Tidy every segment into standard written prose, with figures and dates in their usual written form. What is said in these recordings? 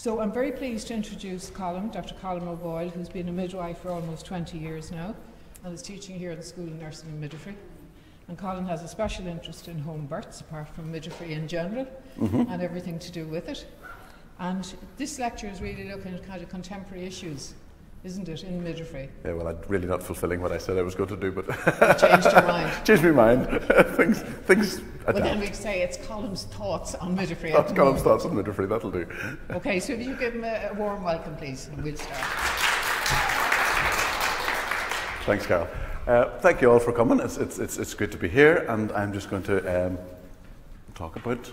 So I'm very pleased to introduce Colm, Dr. Colm OBoyle, who's been a midwife for almost 20 years now and is teaching here at the School of Nursing and Midwifery. And Colm has a special interest in home births, apart from midwifery in general, and everything to do with it. And this lecture is really looking at kind of contemporary issues, isn't it, in midwifery? Yeah, well, I'm really not fulfilling what I said I was going to do, but... You changed your mind. Changed my mind. things adapt. Well, then we'd say it's Colm's thoughts on midwifery. That's Colm's thoughts on midwifery, that'll do. Okay, so if you give him a warm welcome, please, and we'll start. Thanks, Carol. Thank you all for coming. It's good to be here, and I'm just going to talk about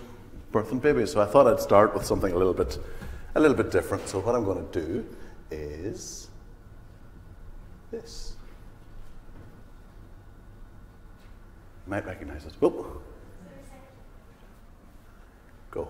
birth and babies. So I thought I'd start with something a little bit different. So what I'm going to do is this. You might recognize it. Whoop. Go.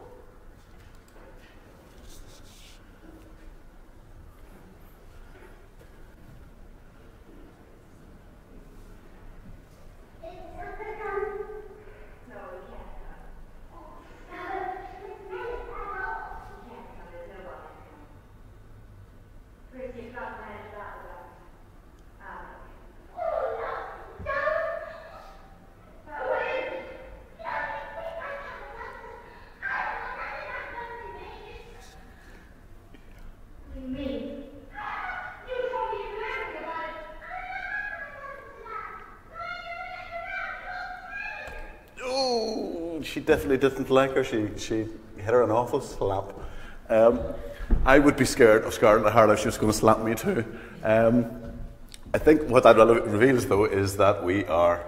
She definitely didn't like her. She hit her an awful slap. I would be scared of Scarlett O'Hara if she was going to slap me too. I think what that reveals, though, is that we are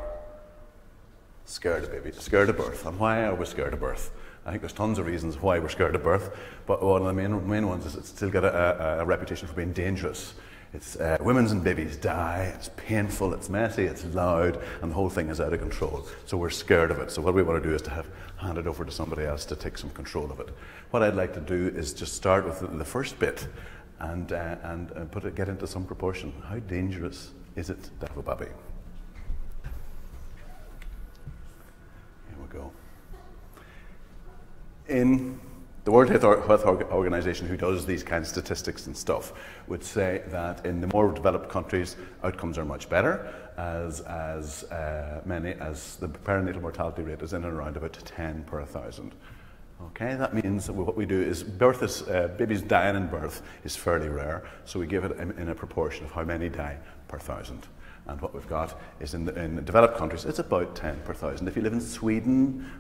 scared of babies, scared of birth. And why are we scared of birth? I think there's tons of reasons why we're scared of birth, but one of the main ones is it's still got a reputation for being dangerous. It's women and babies die, it's painful, it's messy, it's loud, and the whole thing is out of control. So we're scared of it. So what we want to do is to hand it over to somebody else to take some control of it. What I'd like to do is just start with the first bit and get into some proportion. How dangerous is it to have a baby? Here we go. In the World Health Organization, who does these kinds of statistics and stuff, would say that in the more developed countries, outcomes are much better, as the perinatal mortality rate is in and around about 10 per 1,000. Okay, that means that what we do is babies dying in birth is fairly rare, so we give it in a proportion of how many die per 1,000. And what we've got is in the developed countries, it's about 10 per 1,000. If you live in Sweden,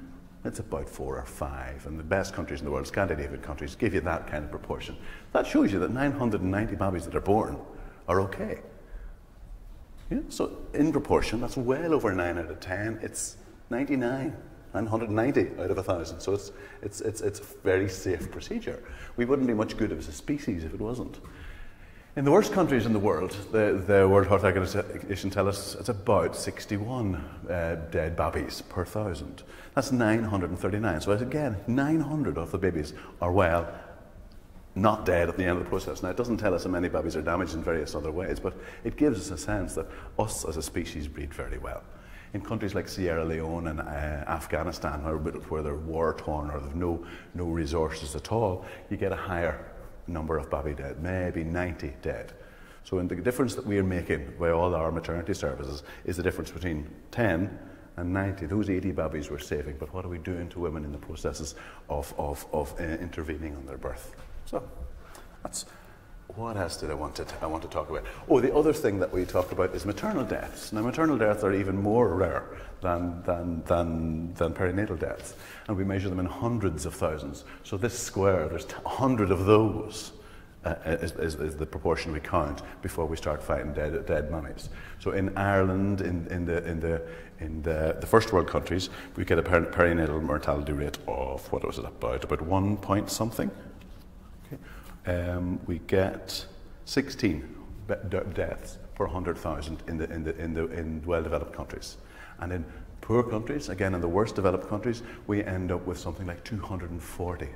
it's about 4 or 5, and the best countries in the world, Scandinavian countries, give you that kind of proportion. That shows you that 990 babies that are born are okay. Yeah? So in proportion, that's well over 9 out of 10. It's 99, 990 out of 1,000. So it's a very safe procedure. We wouldn't be much good as a species if it wasn't. In the worst countries in the world, the World Health Organization tells us it's about 61 dead babies per 1,000. That's 939. So again, 900 of the babies are, well, not dead at the end of the process. Now, it doesn't tell us how many babies are damaged in various other ways, but it gives us a sense that us as a species breed very well. In countries like Sierra Leone and Afghanistan, where they're war-torn or they've no resources at all, you get a higher number of baby dead, maybe 90 dead. So the difference that we are making by all our maternity services is the difference between 10 and 90. Those 80 babies we're saving, but what are we doing to women in the processes of intervening on their birth? So that's what else did I want to talk about? Oh, the other thing that we talked about is maternal deaths. Now, maternal deaths are even more rare than perinatal deaths, and we measure them in hundreds of thousands. So this square, there's 100 of those is the proportion we count before we start fighting dead mummies. So in Ireland, in the first world countries, we get a perinatal mortality rate of, what was it, about 1 point something. We get 16 deaths per 100,000 in well-developed countries, and in poor countries, again in the worst developed countries, we end up with something like 240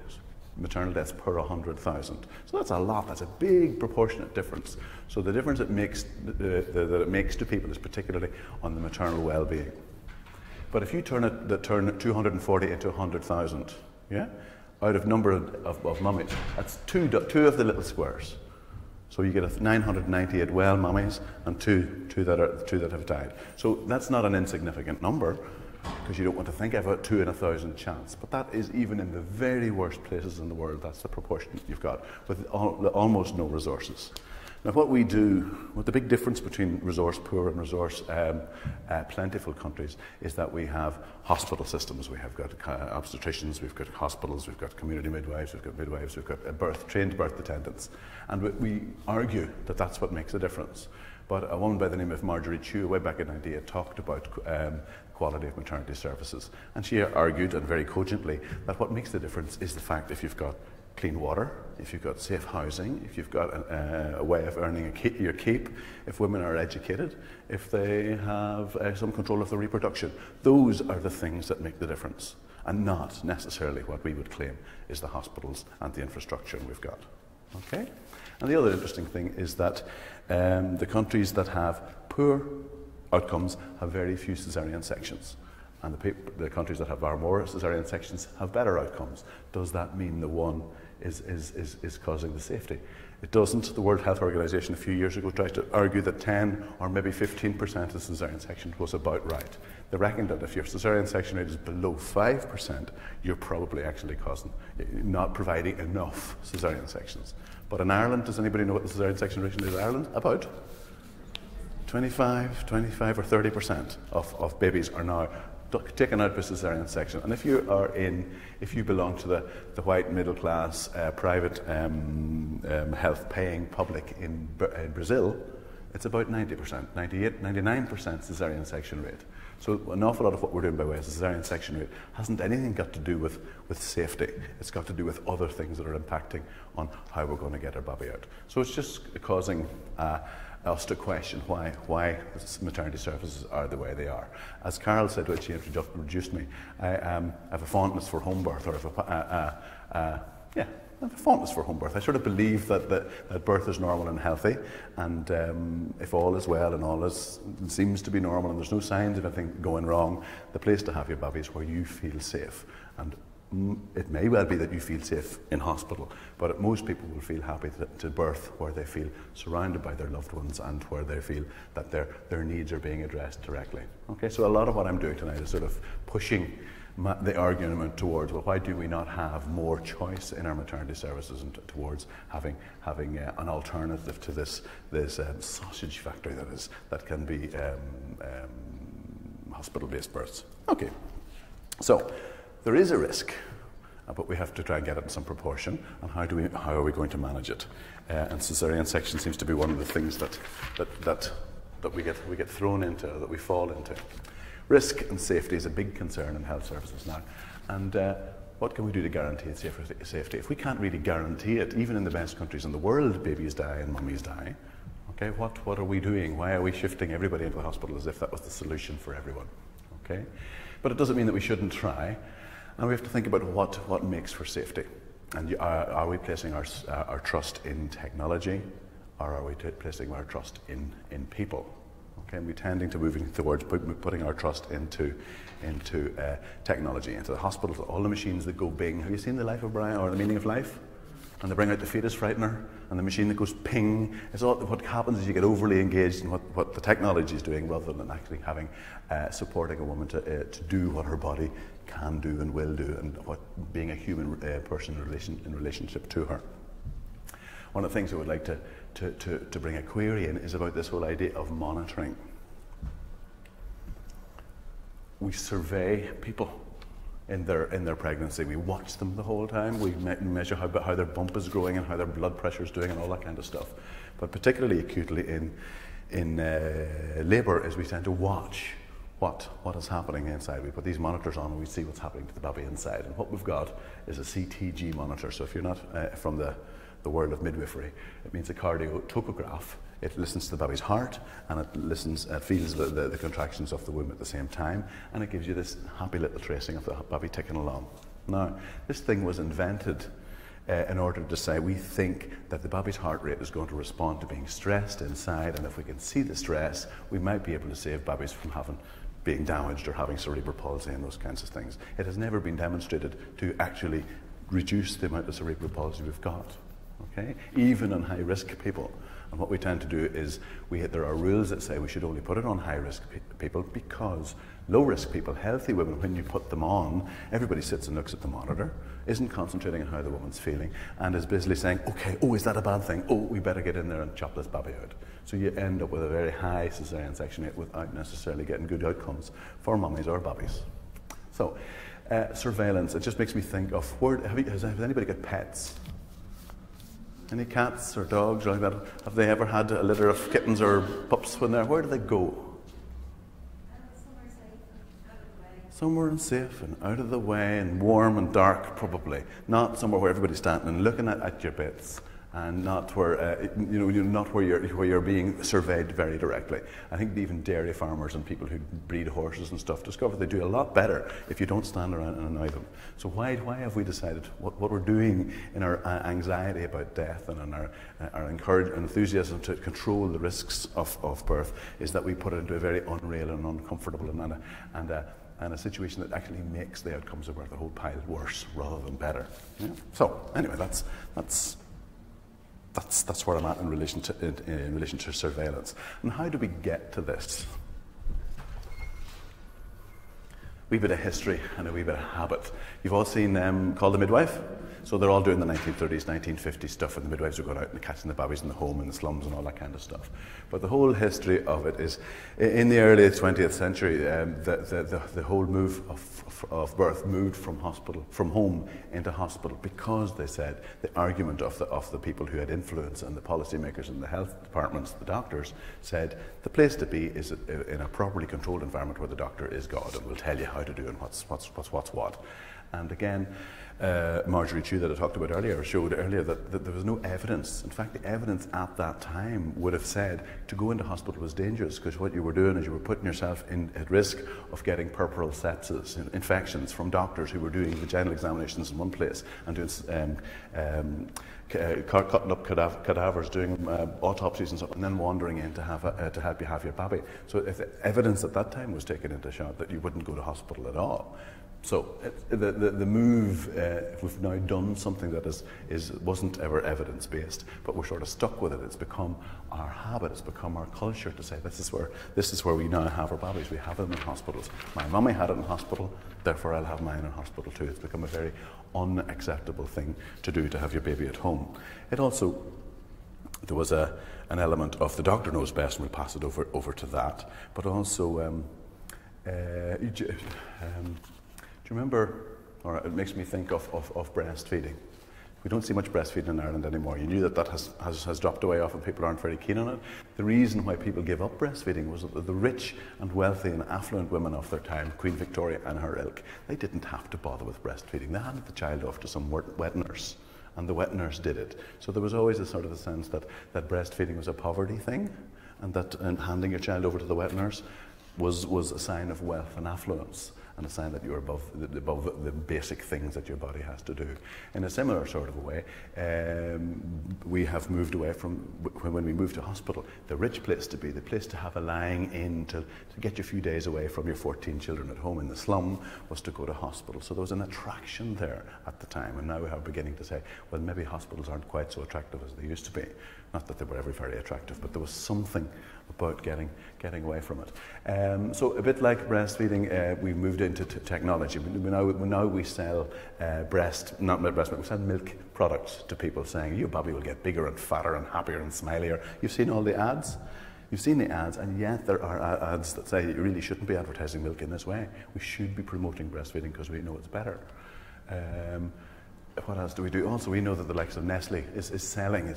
maternal deaths per 100,000. So that's a lot. That's a big proportionate difference. So the difference it makes that it makes to people is particularly on the maternal well-being. But if you turn 240 into 100,000, yeah, out of number of mummies. That's two of the little squares. So you get 998 well mummies and two that have died. So that's not an insignificant number, because you don't want to think of a 2 in 1,000 chance. But that is, even in the very worst places in the world, that's the proportion that you've got, with almost no resources. Now, what we do, what the big difference between resource poor and resource plentiful countries is that we have hospital systems. We have got obstetricians, we've got hospitals, we've got community midwives, we've got trained birth attendants. And we argue that that's what makes a difference. But a woman by the name of Marjorie Chew, way back in '98, talked about quality of maternity services. And she argued, and very cogently, that what makes the difference is the fact if you've got clean water, if you've got safe housing, if you've got a way of earning your keep, if women are educated, if they have some control of their reproduction. Those are the things that make the difference, and not necessarily what we would claim is the hospitals and the infrastructure we've got. Okay? And the other interesting thing is that the countries that have poor outcomes have very few caesarean sections. And the countries that have more caesarean sections have better outcomes. Does that mean the one is causing the safety? It doesn't. The World Health Organization a few years ago tried to argue that 10 or maybe 15% of caesarean section was about right. They reckoned that if your caesarean section rate is below 5%, you're probably actually not providing enough caesarean sections. But in Ireland, does anybody know what the caesarean section rate is in Ireland? About 25 or 30% of babies are now taken out by caesarean section. And if you belong to the white middle class private health paying public in Brazil, it's about 90%, 98, 99% caesarean section rate. So an awful lot of what we're doing by way of caesarean section rate hasn't anything got to do with safety. It's got to do with other things that are impacting on how we're going to get our baby out. So it's just causing us to question why maternity services are the way they are. As Carol said when she introduced me, I have a fondness for Homebirth, I have a fondness for Homebirth. I sort of believe that birth is normal and healthy, and if all is well and seems to be normal and there's no signs of anything going wrong, the place to have your baby is where you feel safe. And it may well be that you feel safe in hospital, but most people will feel happy to birth where they feel surrounded by their loved ones and where they feel that their needs are being addressed directly. Okay, so a lot of what I'm doing tonight is sort of pushing the argument towards, well, why do we not have more choice in our maternity services, and towards having an alternative to this sausage factory that can be hospital-based births. Okay, so there is a risk, but we have to try and get it in some proportion. And how are we going to manage it? And caesarean section seems to be one of the things that we get thrown into, that we fall into. Risk and safety is a big concern in health services now. And what can we do to guarantee its safety? If we can't really guarantee it, even in the best countries in the world, babies die and mummies die. Okay, what are we doing? Why are we shifting everybody into the hospital as if that was the solution for everyone? Okay, but it doesn't mean that we shouldn't try. And we have to think about what makes for safety. And are we placing our trust in technology, or are we placing our trust in people? Okay, and we're tending to moving towards putting our trust into technology, into the hospitals, all the machines that go bing. Have you seen The Life of Brian, or The Meaning of Life? And they bring out the fetus frightener and the machine that goes ping. It's all, what happens is you get overly engaged in what the technology is doing, rather than actually having supporting a woman to do what her body can do and will do, and what being a human person in relationship to her. One of the things I would like to bring a query in is about this whole idea of monitoring. We survey people in their pregnancy. We watch them the whole time. We measure how their bump is growing and how their blood pressure is doing and all that kind of stuff. But particularly acutely in labour is we tend to watch what is happening inside. We put these monitors on and we see what's happening to the baby inside. And what we've got is a CTG monitor. So if you're not from the world of midwifery, it means a cardiotocograph. It listens to the baby's heart, and it feels the contractions of the womb at the same time, and it gives you this happy little tracing of the baby ticking along. Now, this thing was invented in order to say we think that the baby's heart rate is going to respond to being stressed inside, and if we can see the stress, we might be able to save babies from being damaged or having cerebral palsy and those kinds of things. It has never been demonstrated to actually reduce the amount of cerebral palsy we've got, okay? Even on high-risk people. And what we tend to do is, there are rules that say we should only put it on high-risk people, because low-risk people, healthy women, when you put them on, everybody sits and looks at the monitor, isn't concentrating on how the woman's feeling, and is busily saying, okay, oh, is that a bad thing? Oh, we better get in there and chop this baby out. So you end up with a very high cesarean section rate without necessarily getting good outcomes for mummies or babbies. So, surveillance, it just makes me think of, has anybody got pets? Any cats or dogs or like that? Have they ever had a litter of kittens or pups when they're, where do they go? Somewhere safe and out of the way and warm and dark, probably. Not somewhere where everybody's standing and looking at your bits, and not where not where you're being surveyed very directly. I think even dairy farmers and people who breed horses and stuff discover they do a lot better if you don't stand around and annoy them. So why have we decided what we're doing in our anxiety about death and in our enthusiasm to control the risks of birth is that we put it into a very unreal and uncomfortable and a situation that actually makes the outcomes of birth a whole pile worse rather than better. Yeah? So anyway, that's where I'm at in relation to surveillance. And how do we get to this? Wee bit of history and a wee bit of habit. You've all seen called The Midwife? So they're all doing the 1930s, 1950s stuff, and the midwives are going out and catching the babies in the home and the slums and all that kind of stuff. But the whole history of it is, in the early 20th century, the whole move of birth moved from home into hospital, because they said the argument of the people who had influence and the policymakers and the health departments, the doctors, said the place to be is in a properly controlled environment where the doctor is God and will tell you how to do and what's what. And again, Marjorie Chew that I talked about earlier showed earlier that there was no evidence. In fact, the evidence at that time would have said to go into hospital was dangerous, because what you were doing is you were putting yourself at risk of getting puerperal sepsis, infections, from doctors who were doing vaginal examinations in one place and doing cutting up cadavers, doing autopsies and stuff, and then wandering in to help you have your baby. So if the evidence at that time was taken into account that you wouldn't go to hospital at all. So the move, we've now done something that wasn't ever evidence-based, but we're sort of stuck with it. It's become our habit, it's become our culture to say this is where we now have our babies. We have them in hospitals. My mummy had it in hospital, therefore I'll have mine in hospital too. It's become a very unacceptable thing to do, to have your baby at home. It also, there was an element of the doctor knows best, and we'll pass it over to that, but also do you remember, or it makes me think of breastfeeding. We don't see much breastfeeding in Ireland anymore. You knew that has dropped away off and people aren't very keen on it. The reason why people gave up breastfeeding was that the rich and wealthy and affluent women of their time, Queen Victoria and her ilk, they didn't have to bother with breastfeeding. They handed the child off to some wet nurse, and the wet nurse did it. So there was always a sort of a sense that breastfeeding was a poverty thing, and that handing your child over to the wet nurse was a sign of wealth and affluence, and a sign that you're above the basic things that your body has to do. In a similar sort of a way, we have moved away from, when we moved to hospital, the rich place to be, the place to have a lying in to get you a few days away from your 14 children at home in the slum, was to go to hospital. So there was an attraction there at the time, and now we are beginning to say, well, maybe hospitals aren't quite so attractive as they used to be. Not that they were ever very attractive, but there was something about getting away from it. So a bit like breastfeeding, we've moved into technology. Now we sell we sell milk products to people, saying your baby will get bigger and fatter and happier and smilier. You've seen all the ads. You've seen the ads, and yet there are ads that say you really shouldn't be advertising milk in this way. We should be promoting breastfeeding because we know it's better. What else do we do? Also, we know that the likes of Nestle is selling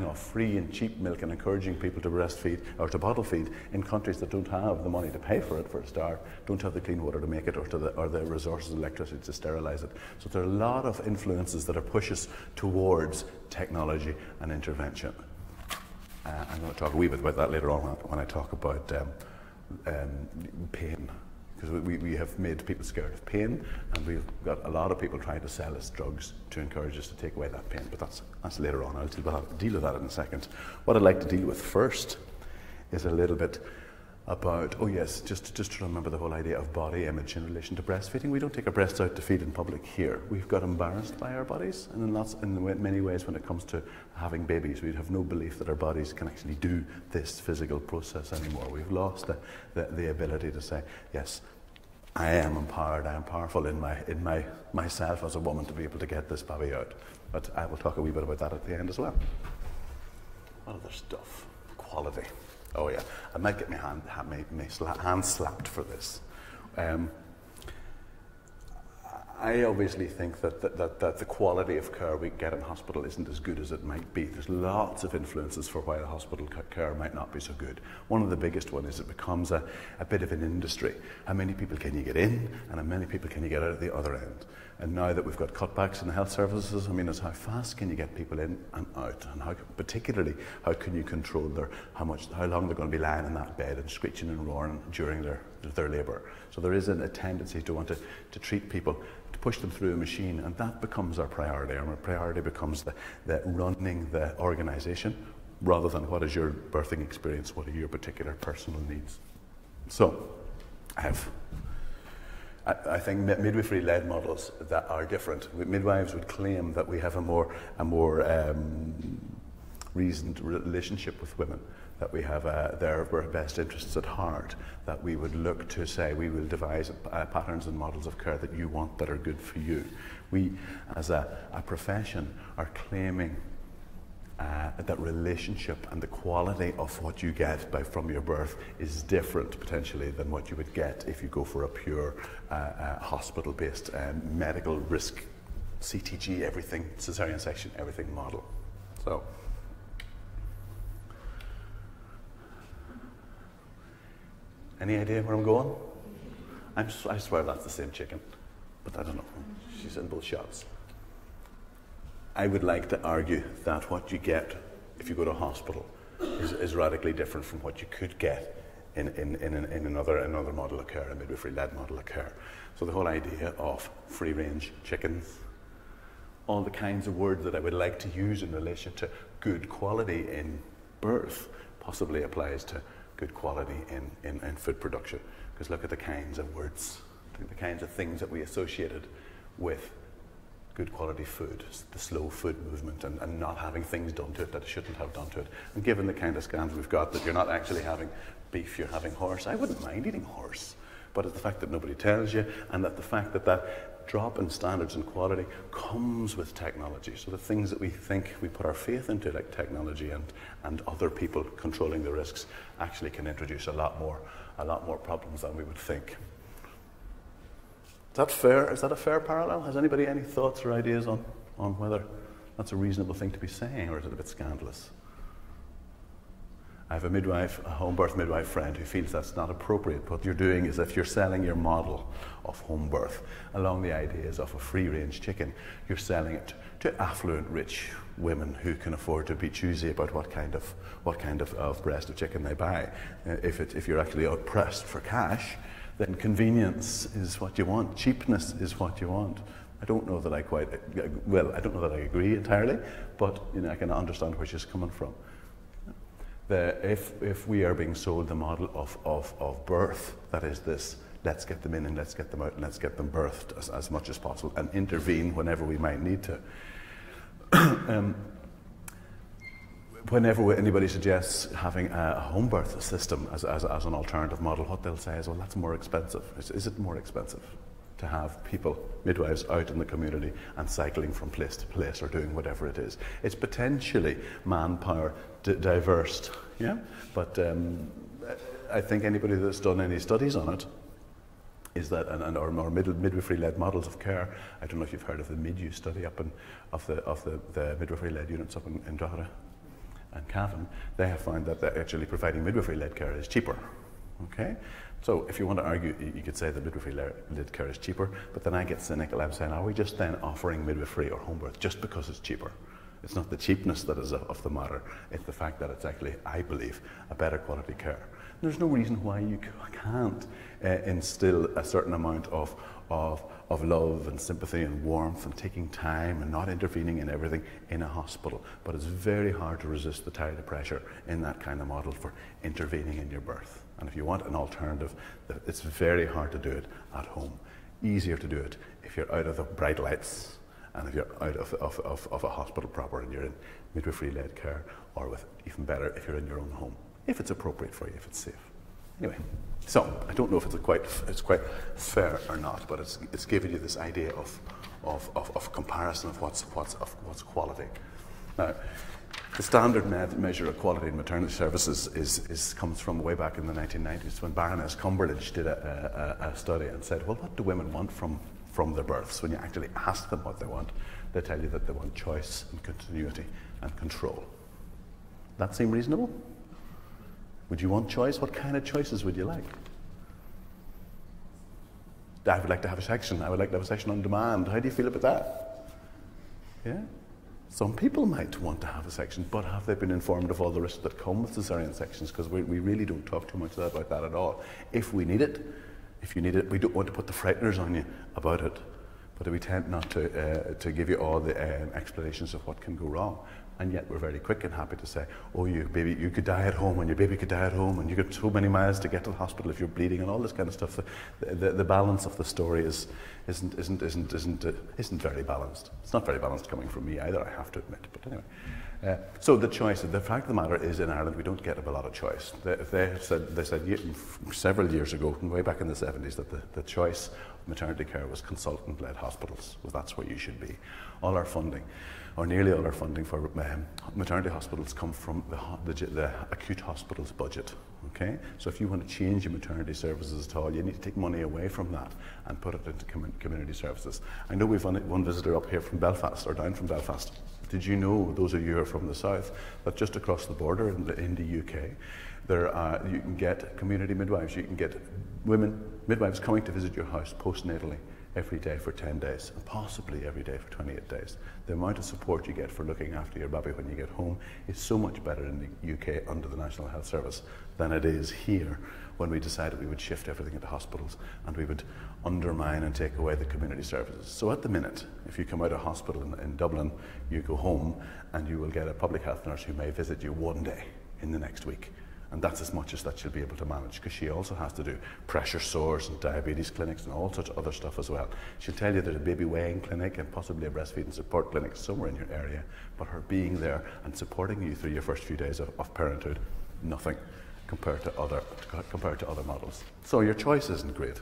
off free and cheap milk and encouraging people to breastfeed or to bottle feed in countries that don't have the money to pay for it for a start, don't have the clean water to make it, or the resources, electricity to sterilize it. So there are a lot of influences that are push us towards technology and intervention. I'm going to talk a wee bit about that later on when I talk about pain. Because we have made people scared of pain, and we've got a lot of people trying to sell us drugs to encourage us to take away that pain, but that's later on. I'll deal with that in a second. What I'd like to deal with first is a little bit about, oh yes, just to remember the whole idea of body image in relation to breastfeeding. We don't take our breasts out to feed in public here. We've got embarrassed by our bodies, and in many ways when it comes to having babies, we have no belief that our bodies can actually do this physical process anymore. We've lost the ability to say, yes, I am empowered, I am powerful in myself as a woman to be able to get this baby out. But I will talk a wee bit about that at the end as well. What other stuff? Quality. Oh yeah, I might get my hand slapped for this. I obviously think that the quality of care we get in hospital isn't as good as it might be. There's lots of influences for why the hospital care might not be so good. One of the biggest one is it becomes a bit of an industry. How many people can you get in, and how many people can you get out at the other end? And now that we've got cutbacks in the health services, I mean, it's how fast can you get people in and out, and particularly how can you control how long they're going to be lying in that bed and screeching and roaring during their labour. So there is a tendency to want to treat people, to push them through a machine, and that becomes our priority. Our priority becomes the running the organisation, rather than what is your birthing experience, what are your particular personal needs. So, I think midwifery-led models that are different. Midwives would claim that we have a more reasoned relationship with women, that we have their best interests at heart, that we would look to say we will devise patterns and models of care that you want that are good for you. We, as a profession, are claiming that relationship and the quality of what you get from your birth is different potentially than what you would get if you go for a pure hospital-based medical risk, CTG, everything, cesarean section, everything model. So, any idea where I'm going? I swear that's the same chicken, but I don't know. She's in both shots. I would like to argue that what you get if you go to a hospital is radically different from what you could get in another model of care, a midwifery-led model of care. So the whole idea of free-range chickens, all the kinds of words that I would like to use in relation to good quality in birth possibly applies to good quality in food production. Because look at the kinds of words, the kinds of things that we associated with good quality food, the slow food movement, and not having things done to it that it shouldn't have done to it. And given the kind of scans we've got, that you're not actually having beef, you're having horse, I wouldn't mind eating horse. But it's the fact that nobody tells you, and that the fact that drop in standards and quality comes with technology. So the things that we think we put our faith into, like technology and other people controlling the risks, actually can introduce a lot more problems than we would think. Is that fair? Is that a fair parallel? Has anybody any thoughts or ideas on whether that's a reasonable thing to be saying, or is it a bit scandalous? I have a home birth midwife friend who feels that's not appropriate. What you're doing is, if you're selling your model of home birth along the ideas of a free-range chicken, you're selling it to affluent, rich women who can afford to be choosy about what kind of breast of chicken they buy. If you're actually pressed for cash, then convenience is what you want, cheapness is what you want. I don't know that I don't know that I agree entirely, but I can understand where she's coming from. If we are being sold the model of birth, that is this, let's get them in and let's get them out and let's get them birthed as much as possible and intervene whenever we might need to. Whenever anybody suggests having a home birth system as an alternative model, what they'll say is, well, that's more expensive. Is it more expensive to have people, midwives, out in the community and cycling from place to place or doing whatever it is? It's potentially manpower diverse, yeah? But I think anybody that's done any studies on it is that, or midwifery-led models of care. I don't know if you've heard of the MidU study of the midwifery-led units up in Drogheda and Cavan. They have found that actually providing midwifery-led care is cheaper. Okay, so if you want to argue, you could say that midwifery-led care is cheaper, but then I get cynical. I'm saying, are we just then offering midwifery or home birth just because it's cheaper? It's not the cheapness that is of the matter. It's the fact that it's actually, I believe, a better quality care. There's no reason why you can't instill a certain amount of love and sympathy and warmth and taking time and not intervening in everything in a hospital. But it's very hard to resist the tide of pressure in that kind of model for intervening in your birth. And if you want an alternative, it's very hard to do it at home. Easier to do it if you're out of the bright lights and if you're out of a hospital proper and you're in midwifery-led care, or with even better if you're in your own home, if it's appropriate for you, if it's safe. Anyway, so I don't know if it's quite fair or not, but it's giving you this idea of comparison of what's quality. Now, the standard measure of quality in maternity services comes from way back in the 1990s when Baroness Cumberledge did a study and said, well, what do women want from their births? When you actually ask them what they want, they tell you that they want choice and continuity and control. That seem reasonable? Would you want choice? What kind of choices would you like? I would like to have a section. I would like to have a section on demand. How do you feel about that? Yeah? Some people might want to have a section, but have they been informed of all the risks that come with cesarean sections? Because we really don't talk too much about that at all. If we need it, if you need it, we don't want to put the frighteners on you about it, but we tend not to give you all the explanations of what can go wrong. And yet we're very quick and happy to say, oh, you could die at home, and your baby could die at home, and you got so many miles to get to the hospital if you're bleeding, and all this kind of stuff. The balance of the story isn't very balanced. It's not very balanced coming from me either, I have to admit. But anyway, so the choice. The fact of the matter is, in Ireland, we don't get a lot of choice. They said several years ago, way back in the 70s, that the choice of maternity care was consultant-led hospitals. Well, that's where you should be. All our funding, or nearly all our funding for maternity hospitals, come from the acute hospitals budget. Okay, so if you want to change your maternity services at all, you need to take money away from that and put it into community services. I know we've one visitor up here from Belfast, or down from Belfast. Did you know, those of you who are from the south, that just across the border in the UK, you can get community midwives. You can get midwives coming to visit your house postnatally every day for 10 days, and possibly every day for 28 days. The amount of support you get for looking after your baby when you get home is so much better in the UK under the National Health Service than it is here, when we decided we would shift everything into hospitals and we would undermine and take away the community services. So at the minute, if you come out of hospital in Dublin, you go home and you will get a public health nurse who may visit you one day in the next week. And that's as much as that she'll be able to manage, because she also has to do pressure sores and diabetes clinics and all sorts of other stuff as well. She'll tell you there's a baby weighing clinic and possibly a breastfeeding support clinic somewhere in your area, but her being there and supporting you through your first few days of parenthood, nothing compared to other models. So your choice isn't great.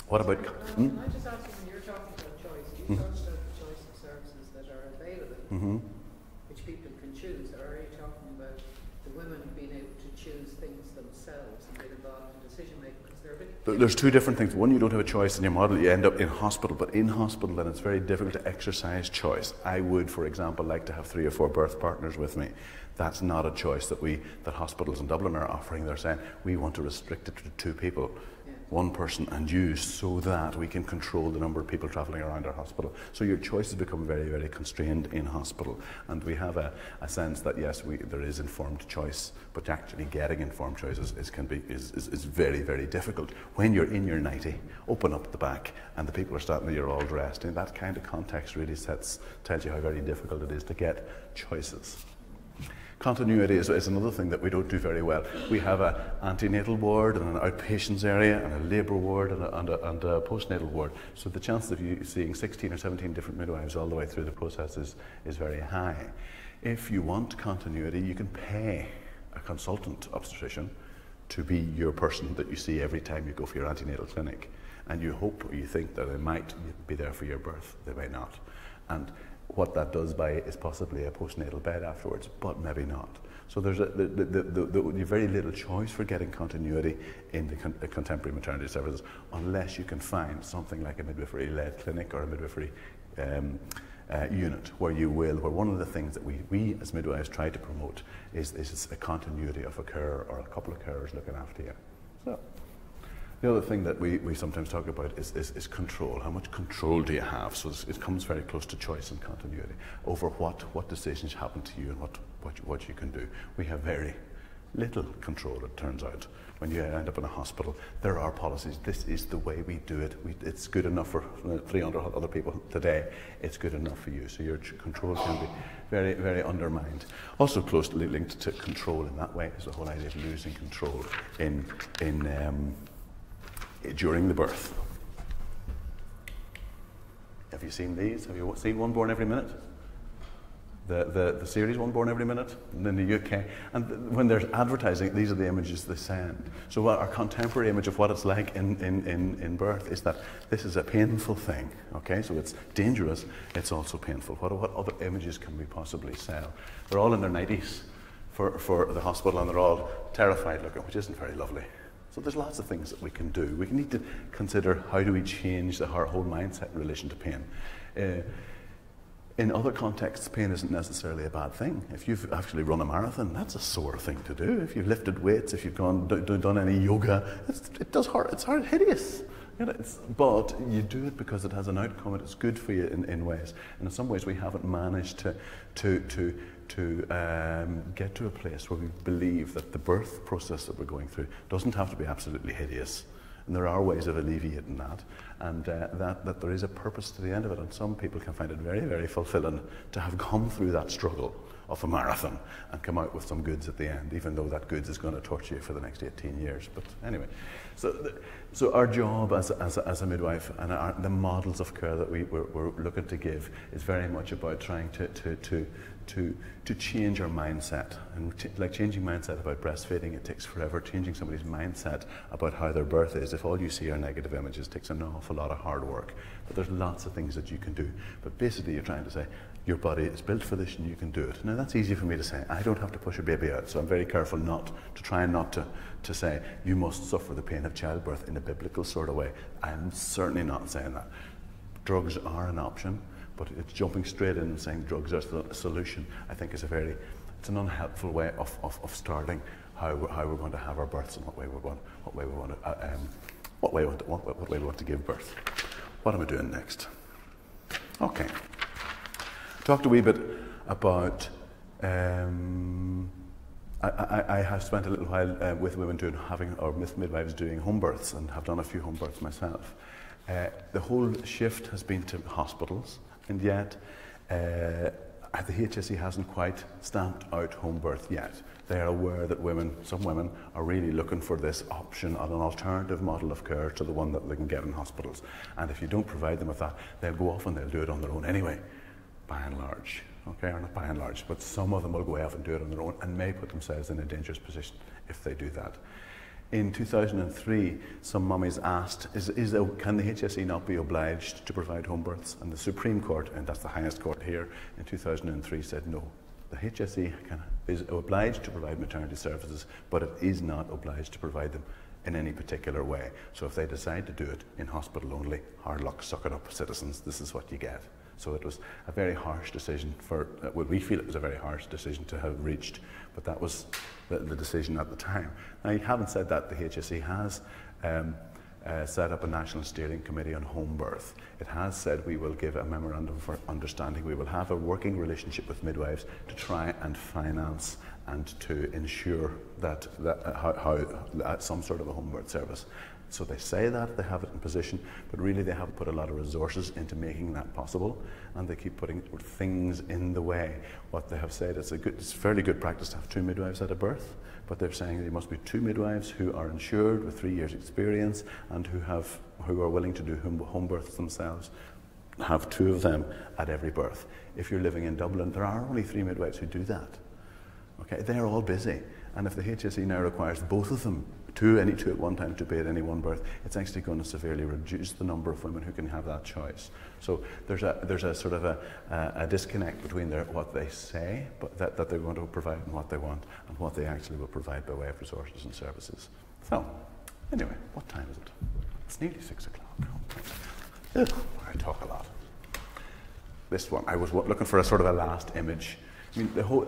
What about? Can I just ask you, when you're talking about choice, you talked about the choice of services that are available, which people can choose, or are you talking about the women being able to choose things themselves and get involved in decision making? There's two different things. One, you don't have a choice in your model, you end up in hospital, but in hospital then it's very difficult to exercise choice. I would, for example, like to have 3 or 4 birth partners with me. That's not a choice that hospitals in Dublin are offering. They're saying, we want to restrict it to 2 people. One person and you, so that we can control the number of people travelling around our hospital. So your choices become very, very constrained in hospital. And we have a sense that, yes, there is informed choice, but actually getting informed choices is very, very difficult. When you're in your nightie, open up the back, and the people are standing there, you're all dressed. In that kind of context really tells you how very difficult it is to get choices. Continuity is another thing that we don't do very well. We have an antenatal ward and an outpatients area and a labour ward and a postnatal ward. So the chance of you seeing 16 or 17 different midwives all the way through the process is very high. If you want continuity, you can pay a consultant obstetrician to be your person that you see every time you go for your antenatal clinic. And you hope or you think that they might be there for your birth. They may not. And what that does buy is possibly a postnatal bed afterwards, but maybe not. So there's very little choice for getting continuity in the contemporary maternity services, unless you can find something like a midwifery-led clinic or a midwifery unit where one of the things that we as midwives try to promote is a continuity of a carer or a couple of carers looking after you. So the other thing that we sometimes talk about is control. How much control do you have? So it comes very close to choice and continuity over what decisions happen to you and what you can do. We have very, little control, it turns out. When you end up in a hospital, there are policies. This is the way we do it. It's good enough for 300 other people today. It's good enough for you. So your control can be very, very undermined. Also closely linked to control in that way is the whole idea of losing control during the birth. Have you seen these? Have you seen One Born Every Minute? The series One Born Every Minute in the UK. And when there's advertising, these are the images they send. So our contemporary image of what it's like in birth is that this is a painful thing. Okay, so it's dangerous, it's also painful. What other images can we possibly sell? They're all in their 90s for the hospital, and they're all terrified looking, which isn't very lovely. So there's lots of things that we can do. We need to consider how do we change our whole mindset in relation to pain. In other contexts, pain isn't necessarily a bad thing. If you've actually run a marathon, that's a sore thing to do. If you've lifted weights, if you've done any yoga, it does hurt. It's hard, hideous. You know, but you do it because it has an outcome and it's good for you in ways. And in some ways, we haven't managed to get to a place where we believe that the birth process that we're going through doesn't have to be absolutely hideous. And there are ways of alleviating that, and that there is a purpose to the end of it. And some people can find it very, very fulfilling to have gone through that struggle of a marathon and come out with some goods at the end, even though that goods is going to torture you for the next 18 years. But anyway, so our job as a midwife and the models of care that we're looking to give is very much about trying to change our mindset. And like changing mindset about breastfeeding, it takes forever. Changing somebody's mindset about how their birth is, if all you see are negative images, takes an awful lot of hard work. But there's lots of things that you can do. But basically you're trying to say, your body is built for this and you can do it. Now that's easy for me to say. I don't have to push a baby out, so I'm very careful not to say you must suffer the pain of childbirth in a biblical sort of way. I'm certainly not saying that. Drugs are an option, but it's jumping straight in and saying drugs are the solution, I think is it's an unhelpful way of starting how we're going to have our births and what way we want to give birth. What am I doing next? Okay. Talked a wee bit about, I have spent a little while with women with midwives doing home births, and have done a few home births myself. The whole shift has been to hospitals, and yet the HSE hasn't quite stamped out home birth yet. They are aware that some women are really looking for this option on an alternative model of care to the one that they can get in hospitals. And if you don't provide them with that, they'll go off and they'll do it on their own anyway. By and large, okay, or not by and large, but some of them will go off and do it on their own and may put themselves in a dangerous position if they do that. In 2003, some mummies asked, can the HSE not be obliged to provide home births? And the Supreme Court, and that's the highest court here, in 2003 said no. The HSE is obliged to provide maternity services, but it is not obliged to provide them in any particular way. So if they decide to do it in hospital only, hard luck, suck it up, citizens, this is what you get. So it was a very harsh decision we feel it was a very harsh decision to have reached, but that was the decision at the time. Now, having said that, the HSE has set up a national steering committee on home birth. It has said we will give a memorandum for understanding. We will have a working relationship with midwives to try and finance and to ensure that some sort of a home birth service. So they say that, they have it in position, but really they haven't put a lot of resources into making that possible, and they keep putting things in the way. What they have said is it's fairly good practice to have 2 midwives at a birth, but they're saying there must be 2 midwives who are insured with 3 years experience and who are willing to do home births themselves. Have 2 of them at every birth. If you're living in Dublin, there are only 3 midwives who do that. Okay, they're all busy, and if the HSE now requires both of them, any two at one time to be at any one birth, it's actually going to severely reduce the number of women who can have that choice. So there's a sort of a disconnect between what they say, but that they're going to provide and what they want, and what they actually will provide by way of resources and services. So, anyway, what time is it? It's nearly 6 o'clock. Ugh, I talk a lot. This one, I was looking for a sort of a last image. I mean, the whole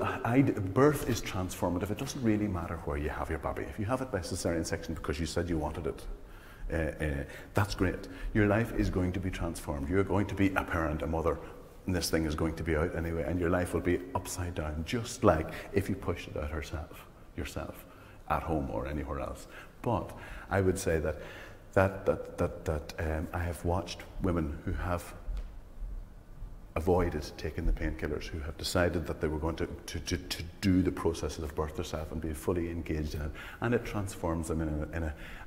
birth is transformative. It doesn't really matter where you have your baby. If you have it by cesarean section because you said you wanted it, that's great. Your life is going to be transformed. You're going to be a parent, a mother, and this thing is going to be out anyway, and your life will be upside down, just like if you pushed it out yourself. at home or anywhere else. But I would say that I have watched women who have avoided taking the painkillers, who have decided that they were going to do the processes of birth themselves and be fully engaged in it, and it transforms them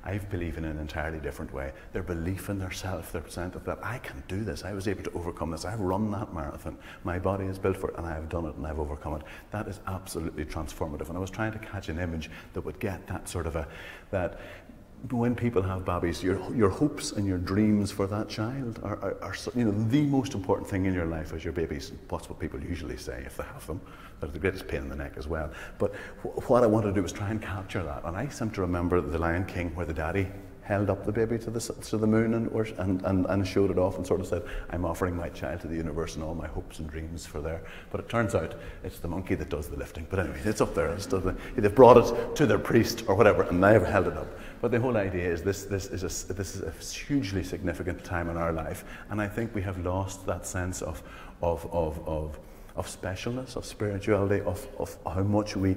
I believe, in an entirely different way. Their belief in their self, their sense that I can do this, I was able to overcome this, I've run that marathon, my body is built for it, and I have done it, and I've overcome it. That is absolutely transformative, and I was trying to catch an image that would get that sort of that when people have babies, your hopes and your dreams for that child are you know, the most important thing in your life is your babies. That's what people usually say if they have them. They're the greatest pain in the neck as well. But what I wanted to do was try and capture that. And I seem to remember The Lion King, where the daddy held up the baby to the moon and showed it off and sort of said, I'm offering my child to the universe and all my hopes and dreams for there. But it turns out it's the monkey that does the lifting. But anyway, it's up there. They've brought it to their priest or whatever, and they've held it up. But the whole idea is this is a hugely significant time in our life, and I think we have lost that sense of specialness, of spirituality, of how much we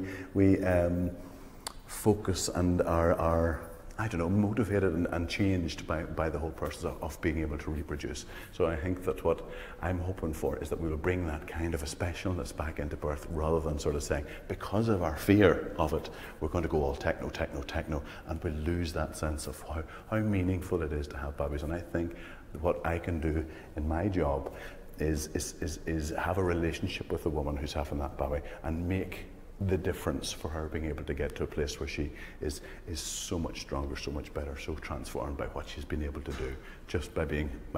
focus and are I don't know, motivated and changed by the whole process of being able to reproduce. So I think that what I'm hoping for is that we will bring that kind of a specialness back into birth, rather than sort of saying, because of our fear of it, we're going to go all techno, and we'll lose that sense of how meaningful it is to have babies. And I think what I can do in my job is have a relationship with the woman who's having that baby and make the difference for her being able to get to a place where she is so much stronger, so much better, so transformed by what she's been able to do, just by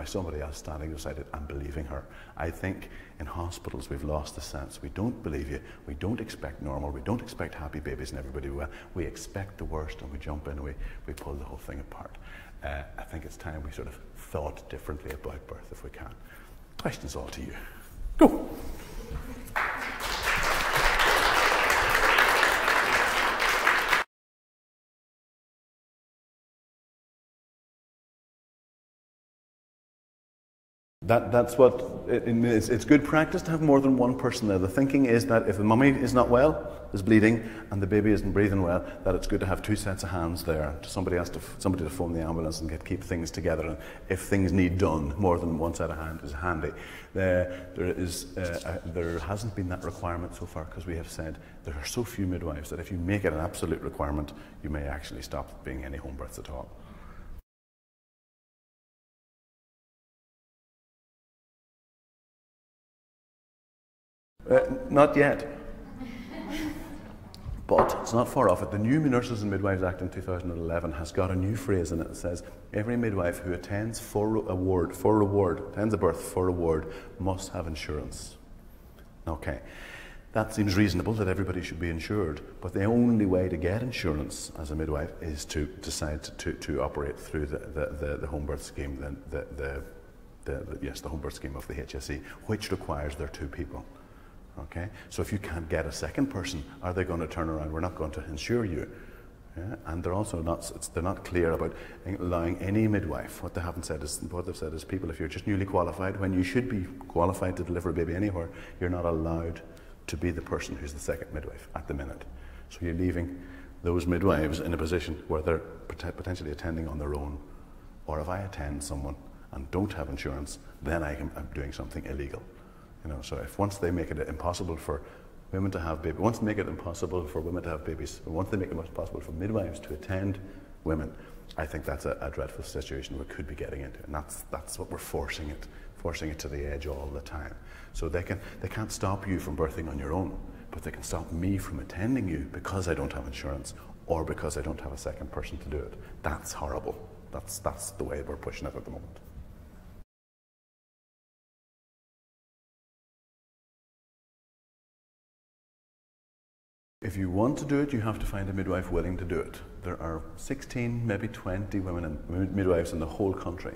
somebody else standing beside it and believing her. I think in hospitals we've lost the sense. We don't believe you, we don't expect normal, we don't expect happy babies and everybody well. We expect the worst and we jump in and we pull the whole thing apart. I think it's time we sort of thought differently about birth if we can. Questions all to you. Go! That's what, it's good practice to have more than one person there. The thinking is that if the mummy is not well, is bleeding, and the baby isn't breathing well, that it's good to have two sets of hands there. Somebody to phone the ambulance and keep things together. And if things need done, more than one set of hands is handy. There hasn't been that requirement so far, because we have said there are so few midwives that if you make it an absolute requirement, you may actually stop being any home births at all. Not yet, but it's not far off it. The new Nurses and Midwives Act in 2011 has got a new phrase in it that says every midwife who attends attends a birth for reward must have insurance. Okay, that seems reasonable, that everybody should be insured, but the only way to get insurance as a midwife is to decide to operate through the home birth scheme, the home birth scheme of the HSE, which requires there are two people. Okay, so if you can't get a second person, are they going to turn around? We're not going to insure you. Yeah? And they're also they're not clear about allowing any midwife. What they've said is people, if you're just newly qualified, when you should be qualified to deliver a baby anywhere, you're not allowed to be the person who's the second midwife at the minute. So you're leaving those midwives in a position where they're potentially attending on their own. Or if I attend someone and don't have insurance, then I'm doing something illegal. You know, so once they make it impossible for women to have babies, once they make it impossible for women to have babies, once they make it impossible for midwives to attend women, I think that's a dreadful situation we could be getting into, and that's what we're forcing it to the edge all the time. So they can't stop you from birthing on your own, but they can stop me from attending you because I don't have insurance or because I don't have a second person to do it. That's horrible. That's the way we're pushing it at the moment. If you want to do it, you have to find a midwife willing to do it. There are 16, maybe 20 women and midwives in the whole country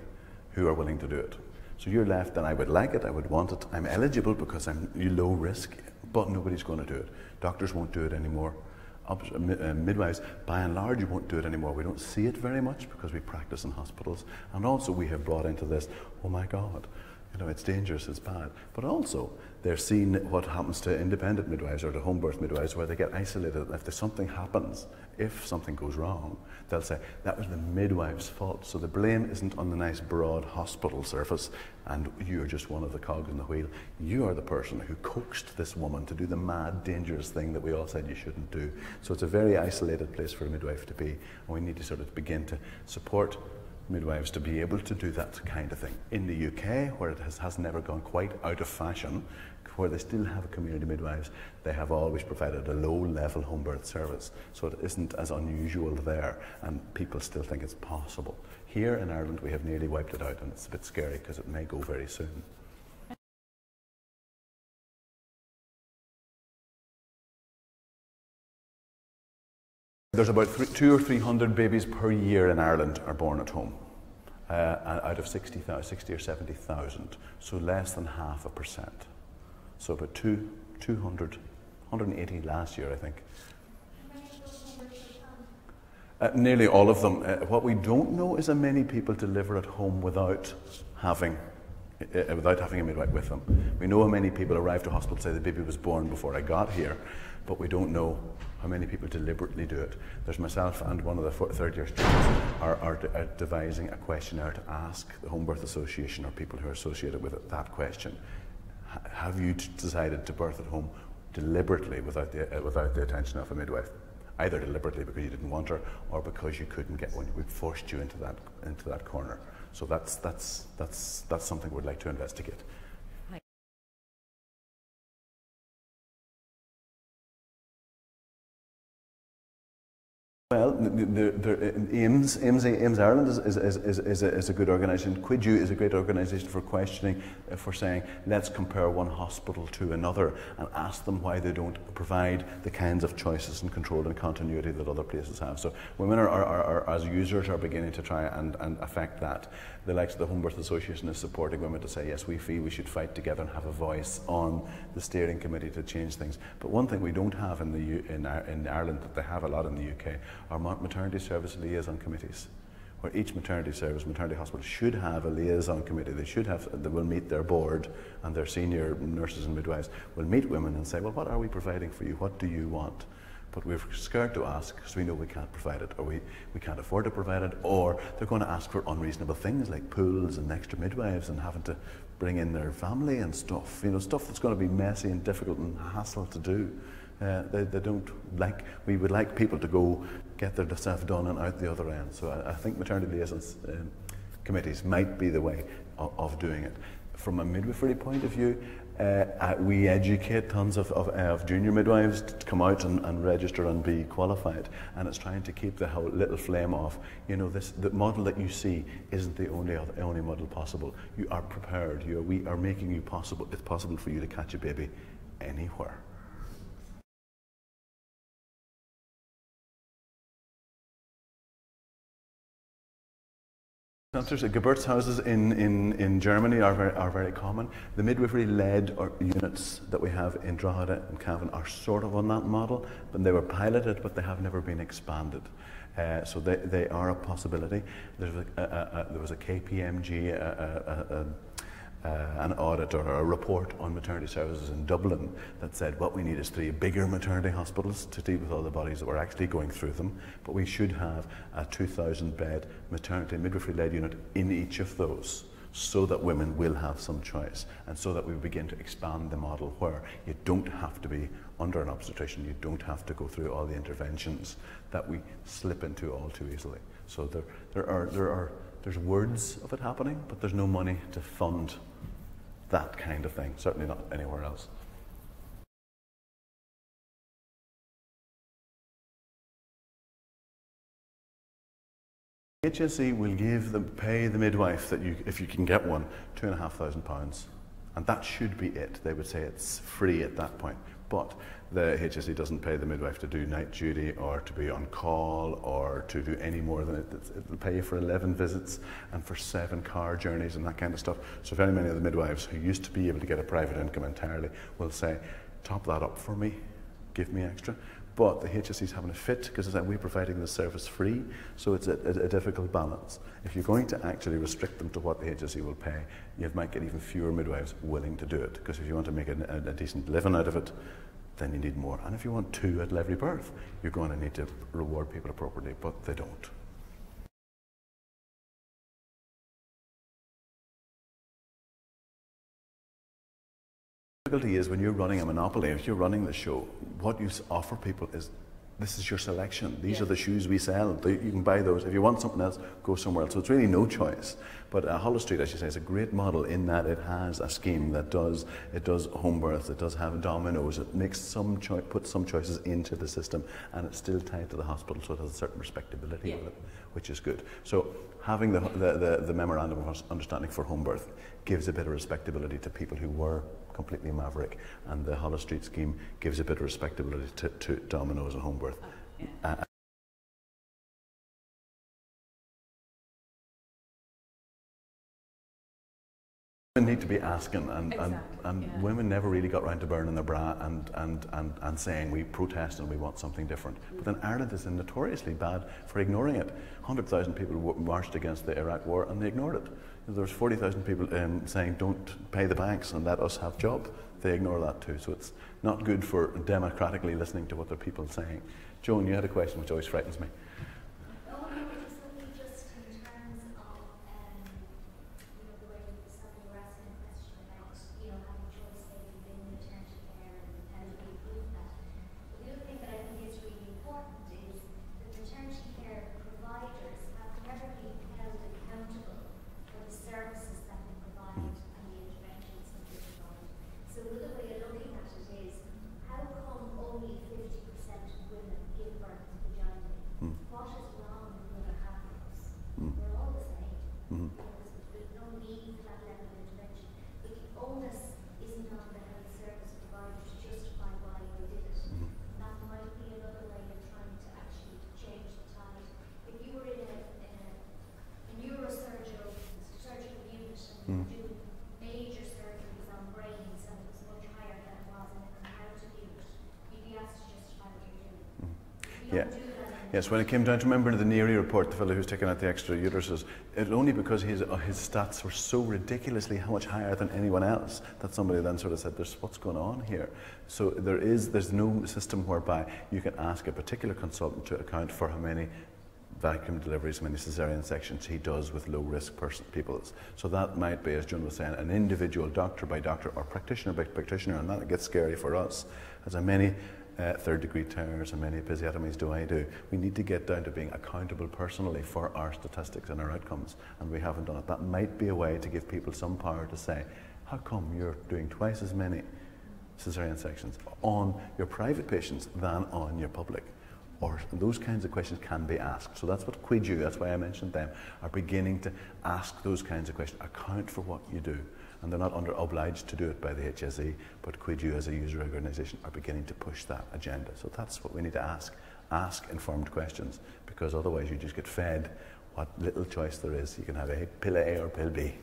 who are willing to do it. So you're left, and I would like it, I would want it, I'm eligible because I'm low risk, but nobody's going to do it. Doctors won't do it anymore. Midwives, by and large, won't do it anymore. We don't see it very much because we practice in hospitals. And also we have brought into this, oh my God, you know, it's dangerous, it's bad. But also, they're seeing what happens to independent midwives or to home birth midwives, where they get isolated. If there's something happens, if something goes wrong, they'll say, that was the midwife's fault. So the blame isn't on the nice broad hospital surface and you're just one of the cogs in the wheel. You are the person who coaxed this woman to do the mad, dangerous thing that we all said you shouldn't do. So it's a very isolated place for a midwife to be, and we need to sort of begin to support midwives to be able to do that kind of thing. In the UK, where it has never gone quite out of fashion, where they still have community midwives, they have always provided a low-level home birth service, so it isn't as unusual there, and people still think it's possible. Here in Ireland, we have nearly wiped it out, and it's a bit scary because it may go very soon. There's about 200 or 300 babies per year in Ireland are born at home, out of 60 or 70,000, so less than 0.5%. So about 200, 180 last year, I think. Nearly all of them. What we don't know is how many people deliver at home without having a midwife with them. We know how many people arrive to hospital and say the baby was born before I got here, but we don't know how many people deliberately do it. There's myself and one of the third-year students are devising a questionnaire to ask the Home Birth Association or people who are associated with it that question. Have you decided to birth at home deliberately without the attention of a midwife? Either deliberately because you didn't want her, or because you couldn't get one. We forced you into that corner. So that's something we'd like to investigate. Well, AIMS Ireland is a good organisation. QuidU is a great organisation for questioning, for saying, let's compare one hospital to another and ask them why they don't provide the kinds of choices and control and continuity that other places have. So women are as users are beginning to try and affect that. The likes of the Home Birth Association is supporting women to say, yes, we feel we should fight together and have a voice on the steering committee to change things. But one thing we don't have in Ireland that they have a lot in the UK are maternity service liaison committees, where each maternity hospital should have a liaison committee. They will meet their board, and their senior nurses and midwives will meet women and say, well, what are we providing for you? What do you want? But we're scared to ask because we know we can't provide it, or we can't afford to provide it, or they're going to ask for unreasonable things like pools and extra midwives and having to bring in their family and stuff, stuff that's going to be messy and difficult and hassle to do. They don't like, we would like people to go get their stuff done and out the other end. So I think maternity liaison committees might be the way of doing it. From a midwifery point of view, we educate tons of junior midwives to come out and register and be qualified, and it's trying to keep the whole little flame off. The model that you see isn't the only model possible. You are prepared. We are making you possible. It's possible for you to catch a baby anywhere. Geburtshauses in Germany are very common. The midwifery-led units that we have in Drogheda and Cavan are sort of on that model, but they were piloted, but they have never been expanded. So they are a possibility. There was a KPMG, an audit or a report on maternity services in Dublin that said what we need is 3 bigger maternity hospitals to deal with all the bodies that were actually going through them, but we should have a 2,000-bed maternity midwifery-led unit in each of those, so that women will have some choice, and so that we begin to expand the model where you don't have to be under an obstetrician, you don't have to go through all the interventions that we slip into all too easily. So there's words of it happening, but there's no money to fund that kind of thing, certainly not anywhere else. HSE will pay the midwife if you can get one, £2,500, and that should be it. They would say it's free at that point, but the HSE doesn't pay the midwife to do night duty or to be on call or to do any more than it. It'll pay you for 11 visits and for 7 car journeys and that kind of stuff. So very many of the midwives who used to be able to get a private income entirely will say, top that up for me, give me extra. But the HSE is having a fit because we're providing the service free, so it's a difficult balance. If you're going to actually restrict them to what the HSE will pay, you might get even fewer midwives willing to do it, because if you want to make a decent living out of it, then you need more. And if you want 2 at every birth, you're going to need to reward people appropriately, but they don't. The difficulty is when you're running a monopoly, if you're running the show, what you offer people is, this is your selection. These are the shoes we sell. You can buy those. If you want something else, go somewhere else. So it's really no choice. But Holosuite, as you say, is a great model in that it has a scheme that does Homebirth, it does have dominoes, it makes puts some choices into the system, and it's still tied to the hospital, so it has a certain respectability with it, which is good. So having the memorandum of understanding for Homebirth gives a bit of respectability to people who were completely maverick, and the Holosuite scheme gives a bit of respectability to dominoes and Homebirth. Women need to be asking, and women never really got round to burning their bra and saying we protest and we want something different. But then Ireland is notoriously bad for ignoring it. 100,000 people marched against the Iraq war and they ignored it. There was 40,000 people saying don't pay the banks and let us have job. They ignore that too. So it's not good for democratically listening to what the people are saying. Joan, you had a question which always frightens me. Major surgeries on brains, and it was much higher than it was in a comparative unit. You'd be asked to justify what you're doing. Yes, when it came down to, remember the Neary report, the fellow who's taking out the extra uteruses, it only because his stats were so ridiculously how much higher than anyone else that somebody then sort of said, what's going on here? So there's no system whereby you can ask a particular consultant to account for how many vacuum deliveries, how many cesarean sections he does with low-risk people. So that might be, as Joan was saying, an individual doctor by doctor or practitioner by practitioner, and that gets scary for us. As how many third-degree tears, how many episiotomies do I do? We need to get down to being accountable personally for our statistics and our outcomes, and we haven't done it. That might be a way to give people some power to say, how come you're doing twice as many cesarean sections on your private patients than on your public? Or those kinds of questions can be asked. So that's what QuidU, that's why I mentioned them, are beginning to ask those kinds of questions, account for what you do. And they're not obliged to do it by the HSE, but QuidU as a user organisation are beginning to push that agenda. So that's what we need to ask. Ask informed questions, because otherwise you just get fed what little choice there is. You can have a pill A or pill B.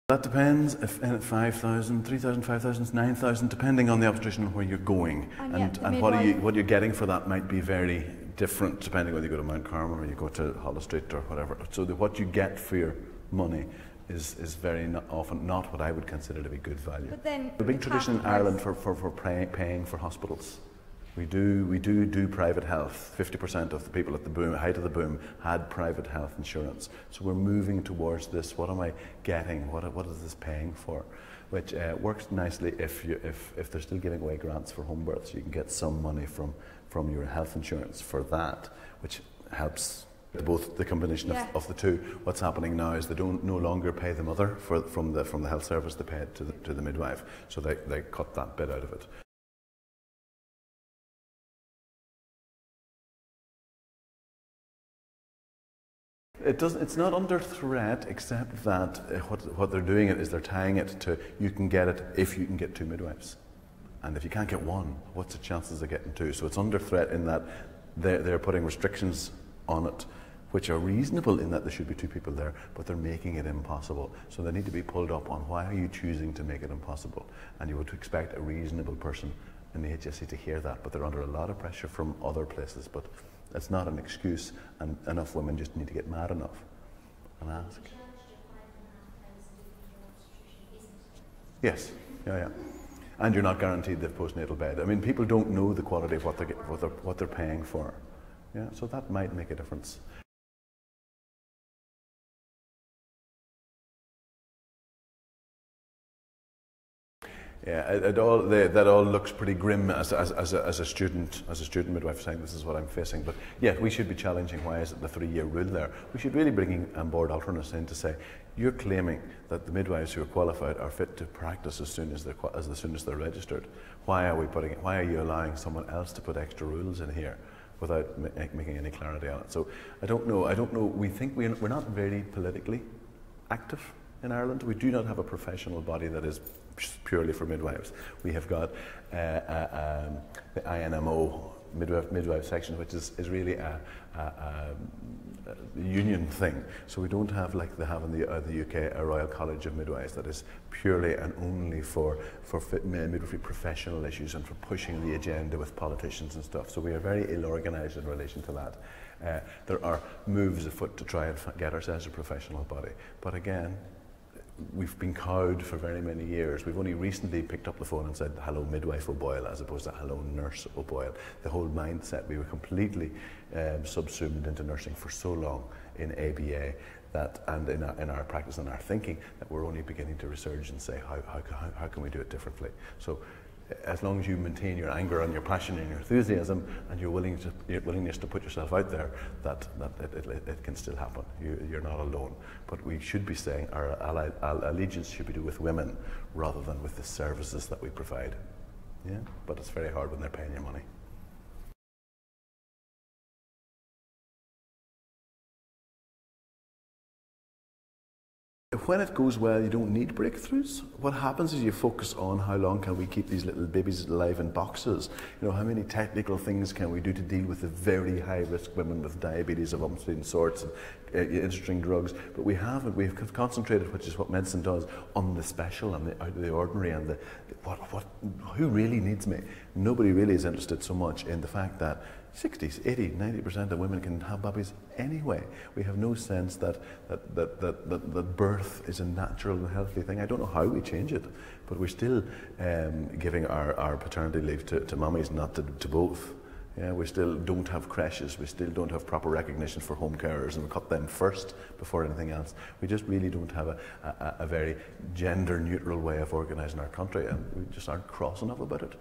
That depends, if 5,000, 3,000, 5,000, 9,000, depending on the obstetrician and where you're going. And what you're getting for that might be very different depending whether you go to Mount Carmel or you go to Holosuite or whatever. So what you get for your money is very often not what I would consider to be good value. But then the big tradition in Ireland for paying for hospitals. We do private health. 50% of the people at the height of the boom had private health insurance. So we're moving towards this. What am I getting? What is this paying for? Which works nicely if they're still giving away grants for home births. You can get some money from your health insurance for that, which helps both the combination of the two. What's happening now is they don't no longer pay the mother from the health service. They pay it to the midwife. So they cut that bit out of it. It's not under threat, except that what they're doing is they're tying it to, you can get it if you can get 2 midwives. And if you can't get 1, what's the chances of getting 2? So it's under threat in that they're putting restrictions on it which are reasonable in that there should be 2 people there, but they're making it impossible. So they need to be pulled up on why are you choosing to make it impossible? And you would expect a reasonable person in the HSE to hear that, but they're under a lot of pressure from other places. But that's not an excuse, and enough women just need to get mad enough and ask. Yes, yeah. And you're not guaranteed the postnatal bed. I mean, people don't know the quality of what they're paying for. Yeah, so that might make a difference. Yeah, that all looks pretty grim as a student midwife saying this is what I'm facing. But yeah, we should be challenging why is it the 3-year rule there. We should really bring on board alternates in to say you're claiming that the midwives who are qualified are fit to practice as soon as they're registered. Why are you allowing someone else to put extra rules in here without making any clarity on it? So I don't know. We think we're not very politically active in Ireland. We do not have a professional body that is purely for midwives. We have got the INMO midwife section, which is really a union thing. So we don't have, like they have in the UK, a Royal College of Midwives that is purely and only for midwifery professional issues and for pushing the agenda with politicians and stuff. So we are very ill-organised in relation to that. There are moves afoot to try and get ourselves a professional body, but again, we've been cowed for very many years. We've only recently picked up the phone and said, hello Midwife OBoyle, as opposed to hello Nurse OBoyle. The whole mindset, we were completely subsumed into nursing for so long in ABA that, and in our practice and our thinking, that we're only beginning to resurge and say, how can we do it differently? So as long as you maintain your anger and your passion and your enthusiasm and your willingness to put yourself out there, that it can still happen. You're not alone. But we should be saying our allegiance should be with women rather than with the services that we provide. Yeah, but it's very hard when they're paying you money. When it goes well, you don't need breakthroughs. What happens is you focus on how long can we keep these little babies alive in boxes. You know, how many technical things can we do to deal with the very high-risk women with diabetes of umpteen sorts and interesting drugs. But we haven't. We've concentrated, which is what medicine does, on the special and the out of the ordinary and who really needs me. Nobody really is interested so much in the fact that 60s, 80, 90% of women can have babies anyway. We have no sense that birth is a natural and healthy thing. I don't know how we change it, but we're still giving our paternity leave to mummies, not to both. Yeah, we still don't have creches, we still don't have proper recognition for home carers, and we cut them first before anything else. We just really don't have a very gender neutral way of organising our country, and we just aren't cross enough about it.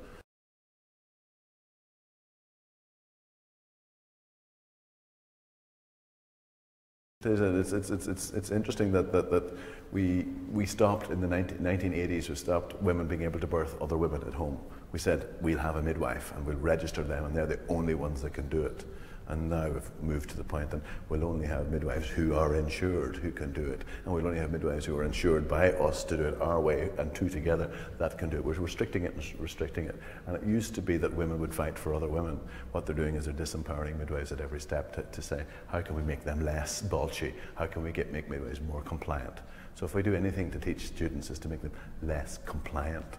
It's interesting that we stopped in the 1980s. We stopped women being able to birth other women at home. We said we'll have a midwife and we'll register them, and they're the only ones that can do it. And now we've moved to the point that we'll only have midwives who are insured who can do it, and we'll only have midwives who are insured by us to do it our way, and two together that can do it. We're restricting it and restricting it. And it used to be that women would fight for other women. What they're doing is they're disempowering midwives at every step to say, how can we make them less bolshy? How can we make midwives more compliant? So if we do anything to teach students is to make them less compliant,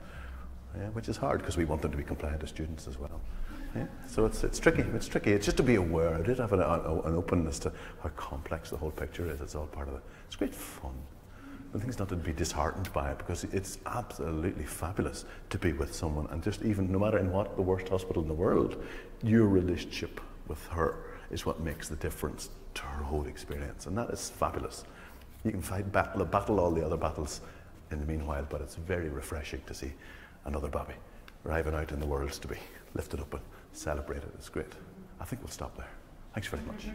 yeah, which is hard because we want them to be compliant as students as well. Yeah, so it's tricky. It's tricky. It's just to be aware. I did have an openness to how complex the whole picture is. It's all part of it. It's great fun. The thing's not to be disheartened by it, because it's absolutely fabulous to be with someone, and just even no matter in what the worst hospital in the world, your relationship with her is what makes the difference to her whole experience, and that is fabulous. You can battle all the other battles in the meanwhile, but it's very refreshing to see another baby arriving out in the world to be lifted up and celebrated. It's great. I think we'll stop there. Thanks very much.